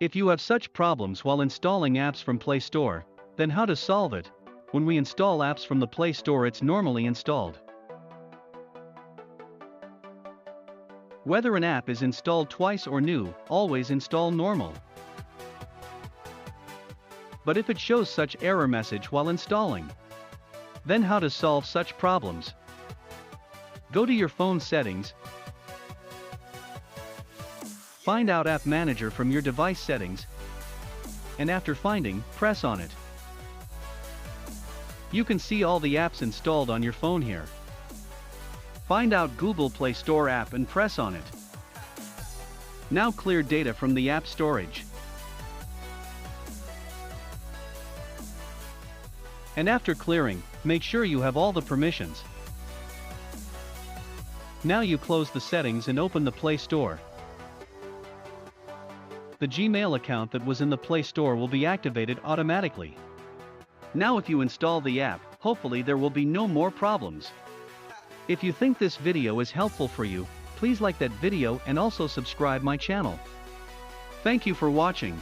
If you have such problems while installing apps from Play Store, then how to solve it? When we install apps from the Play Store, it's normally installed. Whether an app is installed twice or new, always install normal. But if it shows such error message while installing, then how to solve such problems? Go to your phone settings, find out App Manager from your device settings, and after finding, press on it. You can see all the apps installed on your phone here. Find out Google Play Store app and press on it. Now clear data from the app storage. And after clearing, make sure you have all the permissions. Now you close the settings and open the Play Store. The Gmail account that was in the Play Store will be activated automatically. Now if you install the app, hopefully there will be no more problems. If you think this video is helpful for you, please like that video and also subscribe my channel. Thank you for watching.